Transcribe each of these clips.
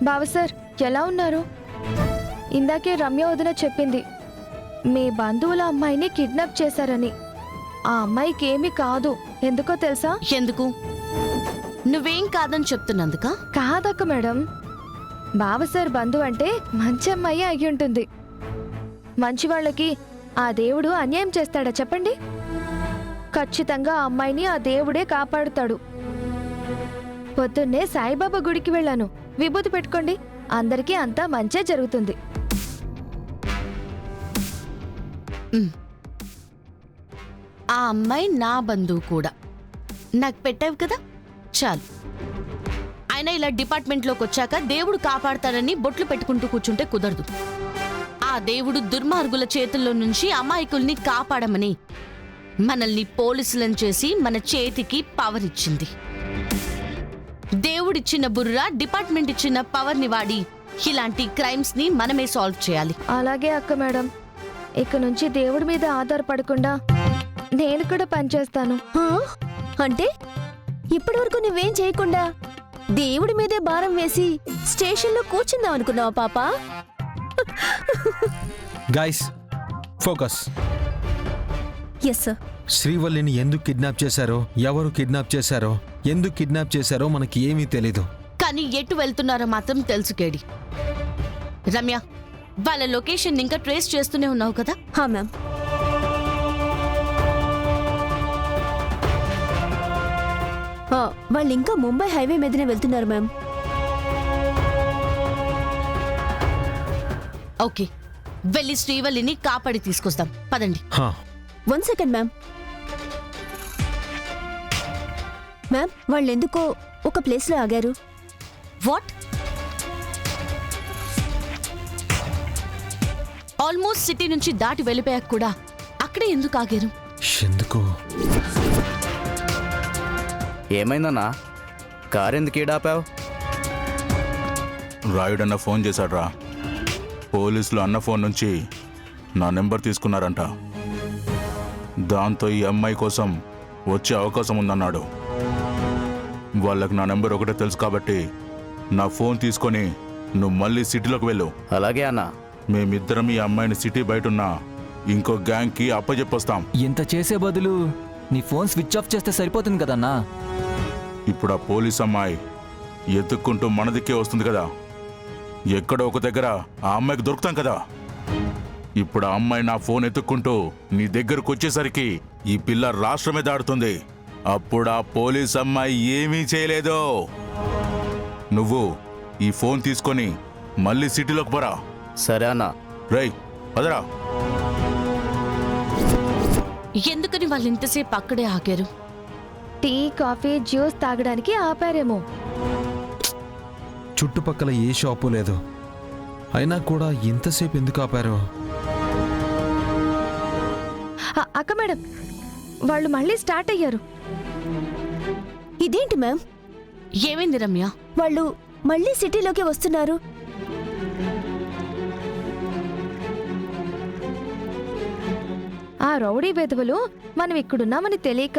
బావ సార్ ఎలా ఉన్నారు? ఇందాకే రమ్య వదిన చెప్పింది మీ బంధువుల అమ్మాయిని కిడ్నాప్ చేశారని. ఆ అమ్మాయికి ఏమీ కాదు. ఎందుకో తెలుసా? ఎందుకు? నువ్వేం కాదని చెప్తున్నందుక? కాదక్క మేడం, బావ సార్ బంధువు అంటే మంచి అమ్మాయి అయి ఉంటుంది. మంచి వాళ్ళకి ఆ దేవుడు అన్యాయం చేస్తాడా చెప్పండి? ఖచ్చితంగా ఆ అమ్మాయిని ఆ దేవుడే కాపాడుతాడు. పొద్దున్నే సాయిబాబా గుడికి వెళ్ళాను. విభూతి పెట్టుకోండి, అందరికీ అంతా మంచే జరుగుతుంది. ఆ అమ్మాయి నా బంధువు కూడా. నాకు పెట్టావు కదా, చాలు. అయినా ఇలా డిపార్ట్మెంట్లోకి వచ్చాక దేవుడు కాపాడతాడని బొట్లు పెట్టుకుంటూ కూర్చుంటే కుదరదు. ఆ దేవుడు దుర్మార్గుల చేతుల్లో నుంచి అమాయకుల్ని కాపాడమని మనల్ని పోలీసులను చేసి మన చేతికి పవర్ ఇచ్చింది. దేవుడిచ్చిన బుర్ర, డిపార్ట్మెంట్ ఇచ్చిన పవర్ని వాడి ఇలాంటి క్రైమ్స్ ని మనమే సాల్వ్ చేయాలి. అలాగే అక్క మేడం, ఇక నుంచి దేవుడి మీద ఆధారపడకుండా నేను కూడా పనిచేస్తాను. అంటే ఇప్పటి వరకు నువ్వేం చేయకుండా దేవుడి మీదే భారం వేసి స్టేషన్లో కూర్చుందాం అనుకున్నావా పాపా? Guys focus. Yes sir. శ్రీవల్లిని ఎందుకు కిడ్నాప్ చేశారో, ఎవరు కిడ్నాప్ చేశారో, ఎందుకు కిడ్నాప్ చేశారో మనకి ఏమీ తెలీదు. కానీ ఎటు వెళ్తున్నారో మాత్రం తెలుసు కేడి. రమ్య, వాళ్ళ లొకేషన్ ఇంకా ట్రేస్ చేస్తూనే ఉన్నావు కదా? హా మ్యామ్. వాళ్ళు ఇంకా ముంబై హైవే మీదనే వెళ్తున్నారు మ్యామ్. ఓకే, వెళ్ళి శ్రీవల్లిని కాపాడి తీసుకొస్తాం, పదండి. 1 సెకండ్ మ్యామ్. మ్యామ్, వాళ్ళు ఎందుకో ఒక ప్లేస్లో ఆగారు. వాట్? ఆల్మోస్ట్ సిటీ నుంచి దాటి వెళ్ళిపోయాక కూడా అక్కడే ఎందుకు ఆగారు? ఎందుకు? ఏమైందన్నా? కారు ఎందుకు ఈడాపావు? రాయుడన్న ఫోన్ చేశాడ్రా. పోలీసులు అన్న ఫోన్ నుంచి నా నెంబర్ తీసుకున్నారంట. దాంతో ఈ అమ్మాయి కోసం వచ్చే అవకాశం ఉందన్నాడు. వాళ్ళకి నా నెంబర్ ఒకటే తెలుసు కాబట్టి నా ఫోన్ తీసుకొని నువ్వు మళ్ళీ సిటీలోకి వెళ్ళు. అలాగే అన్నా. మేమిద్దరం ఈ అమ్మాయిని సిటీ బయటున్న ఇంకో గ్యాంగ్కి అప్పచెప్పొస్తాం. ఇంత చేసే బదులు నీ ఫోన్ స్విచ్ ఆఫ్ చేస్తే సరిపోతుంది కదన్నా. ఇప్పుడు ఆ పోలీస్ అమ్మాయి ఎత్తుక్కుంటూ మన దిక్కే వస్తుంది కదా. ఎక్కడో ఒక దగ్గర ఆ అమ్మాయికి దొరుకుతాం కదా. ఇప్పుడు ఆ అమ్మాయి నా ఫోన్ ఎత్తుక్కుంటూ నీ దగ్గరకు వచ్చేసరికి ఈ పిల్ల రాష్ట్రమే దాడుతుంది. అప్పుడు ఆ పోలీస్ అమ్మాయి ఏమీ చేయలేదు. నువ్వు ఈ ఫోన్ తీసుకొని మళ్ళీ సిటీలోకి పోరా. సరే అన్నా. రేయ్ పదరా. ఎందుకని వాళ్ళు ఇంతసేపు అక్కడే ఆగారు? టీ, కాఫీ, జ్యూస్ తాగడానికి ఆపారేమో. చుట్టుపక్కల ఏ షాపు లేదు, అయినా కూడా ఇంతసేపు ఎందుకు ఆపారు? అక్క మేడం, వాళ్ళు మళ్ళీ స్టార్ట్ అయ్యారు. ఇదేంటి మ్యామ్? ఏమైంది రమ్య? వాళ్ళు మళ్ళీ సిటీలోకి వస్తున్నారు. ఆ రౌడీ వెధవులు మనం ఇక్కడున్నామని తెలియక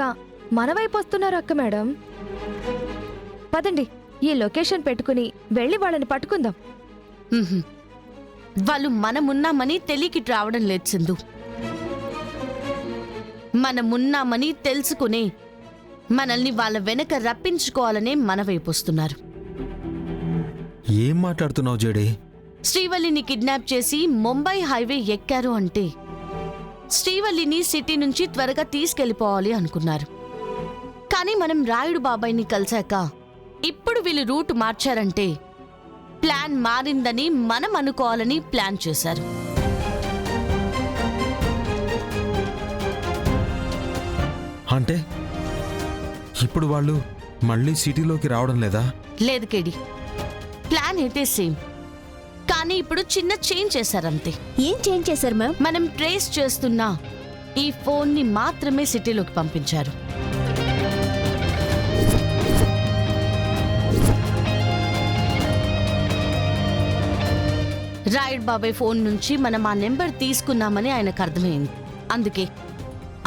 మన వైపు వస్తున్నారు అక్క మేడం. పదండి, ఈ లొకేషన్ పెట్టుకుని వెళ్ళి వాళ్ళని పట్టుకుందాం. వాళ్ళు మనమున్నామని తెలియకి రావడం లేదు సింధు. మనమున్నామని తెలుసుకునే మనల్ని వాళ్ళ వెనక రప్పించుకోవాలనే మన వైపు వస్తున్నారు. ఏం మాట్లాడుతున్నావు జేడి? శ్రీవల్లిని కిడ్నాప్ చేసి ముంబై హైవే ఎక్కారు అంటే శ్రీవల్లిని సిటీ నుంచి త్వరగా తీసుకెళ్లిపోవాలి అనుకున్నారు. కానీ మనం రాయుడు బాబాయ్ని కలిశాక ఇప్పుడు వీళ్ళు రూట్ మార్చారంటే ప్లాన్ మారిందని మనం అనుకోవాలని ప్లాన్ చేశారు. అంటే ఇప్పుడు వాళ్ళు మళ్ళీ సిటీలోకి రావడం లేదా? లేదు కేడి, ప్లాన్ అయితే సేమ్, కానీ ఇప్పుడు చిన్న చేంజ్ చేశారంతే. ఏం చేంజ్ చేశారు మ్యామ్? మనం ట్రేస్ చేస్తున్న ఈ ఫోన్ని మాత్రమే సిటీలోకి పంపించారు. రాయుడ్ బాబాయ్ ఫోన్ నుంచి మనం ఆ నెంబర్ తీసుకున్నామని ఆయనకు అర్థమైంది. అందుకే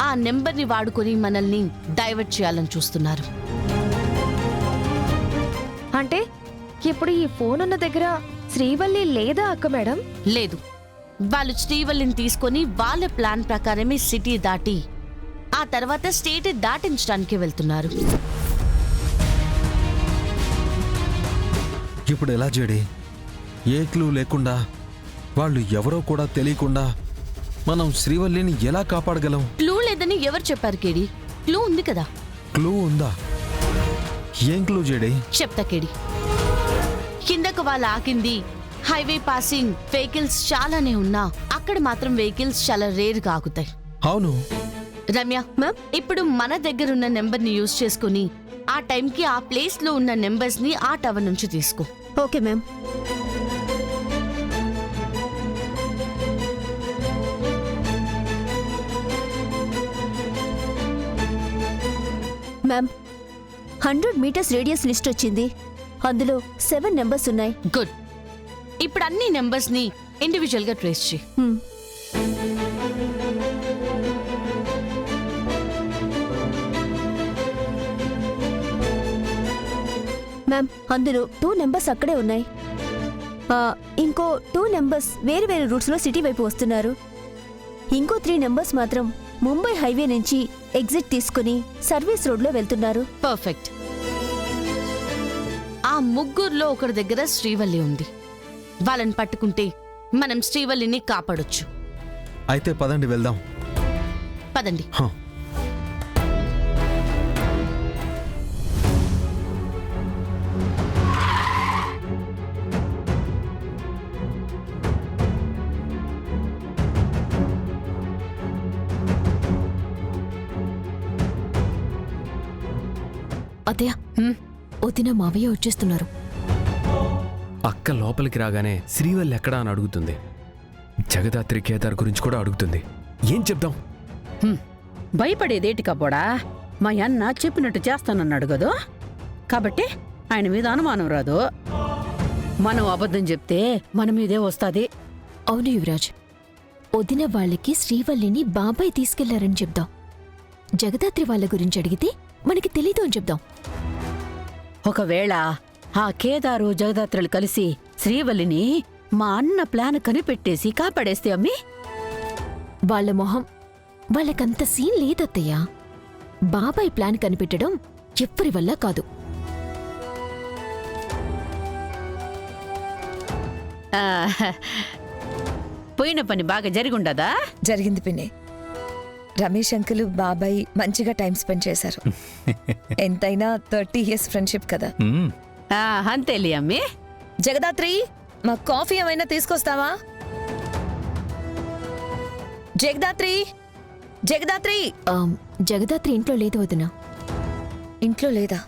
ఆ నెంబర్ని వాడుకొని మనల్ని డైవర్ట్ చేయాలని చూస్తున్నారు. అంటే ఇప్పుడు ఈ ఫోన్ ఉన్న దగ్గర శ్రీవల్లి లేదా అక్క మేడం? లేదు, వాళ్ళు శ్రీవల్లిని తీసుకొని వాళ్ళ ప్లాన్ ప్రకారమే సిటీ దాటి ఆ తర్వాత స్టేట్ దాటించడానికి వెళ్తున్నారు. ఇప్పుడు ఎలా జేడి? ఏ క్లూ లేకుండా, వాళ్ళు ఎవరో కూడా తెలియకుండా మనం శ్రీవల్లిని ఎలా కాపాడగలం? క్లూ లేదని ఎవరు చెప్పారు కేడి? క్లూ ఉంది కదా. క్లూ ఉందా? ఏం క్లూ జేడి? చెప్తా కేడి. కిందకు వాళ్ళు ఆగింది హైవే పాసింగ్ వెహికల్స్ చాలానే ఉన్నా అక్కడ మాత్రం వెహికల్స్ చాలా రేరుగా ఆగుతాయి. అవును. రమ్య మ్యామ్, ఇప్పుడు మన దగ్గర ఉన్న నెంబర్ ని యూజ్ చేసుకుని ఆ టైంకి ఆ ప్లేస్ లో ఉన్న నెంబర్స్ ని ఆ టవర్ నుంచి తీసుకో. Okay ma'am. Ma'am, 100 meters radius list వచ్చింది. అందులో 7 నెంబర్స్ ఉన్నాయి. గుడ్. ఇప్పుడు అన్ని నెంబర్స్ ని ఇండివిజువల్ గా ట్రేస్ చేయి. హ్మ్. మ్యామ్, అందులో 2 నెంబర్స్ అక్కడే ఉన్నాయి. ఇంకో 2 నెంబర్స్ వేరు వేరు రూట్స్ లో సిటీ వైపు వస్తున్నారు. ఇంకో 3 నెంబర్స్ మాత్రం ముంబై హైవే నుంచి ఎగ్జిట్ తీసుకుని సర్వీస్ రోడ్ లో వెళ్తున్నారు. పర్ఫెక్ట్. ఆ ముగ్గురులో ఒకరి దగ్గర శ్రీవల్లి ఉంది. వాళ్ళని పట్టుకుంటే మనం శ్రీవల్లిని కాపాడొచ్చు. అయితే పదండి వెళ్దాం. పదండి. హ. అత్తయ్య, వదిన మావయ్య వచ్చేస్తున్నారు. అక్క లోపలికి రాగానే శ్రీవల్లి ఎక్కడా అని అడుగుతుంది. జగదాత్రి కేదార్ గురించి కూడా అడుగుతుంది. ఏం చెప్దాం? భయపడేదేటి కబ్బోడా? మా అన్న చెప్పినట్టు చేస్తానన్నాడు గదో, కాబట్టి ఆయన మీద అనుమానం రాదు. మనం అబద్ధం చెప్తే మన మీదే వస్తాది. అవును యువరాజ్, వదిన వాళ్ళకి శ్రీవల్లిని బాబాయ్ తీసుకెళ్లారని చెప్దాం. జగదాత్రి వాళ్ళ గురించి అడిగితే మనకి తెలీదు అని చెప్దాం. ఒకవేళ ఆ కేదారు జగదాత్రులు కలిసి శ్రీవల్లిని మా అన్న ప్లాన్ కనిపెట్టేసి కాపాడేస్తే అమ్మి, వాళ్ళ మొహం వాళ్ళకంత సీన్ లేదత్తయ్యా. బాబాయ్ ప్లాన్ కనిపెట్టడం ఎవ్వరి వల్ల కాదు. ఆ, పోయిన పని బాగా జరిగుండదా? జరిగింది పిన్ని. రమేష్ అంకుల్ బాబాయ్ మంచిగా టైం స్పెండ్ చేశారు. ఎంతైనా 30 years ఫ్రెండ్షిప్ కదా. అంతేలే అమ్మి. జగదాత్రి, మా కాఫీ ఏమైనా తీసుకొస్తావా? జగదాత్రి, జగదాత్రి. జగదాత్రి ఇంట్లో లేదు వదినా. ఇంట్లో లేదా?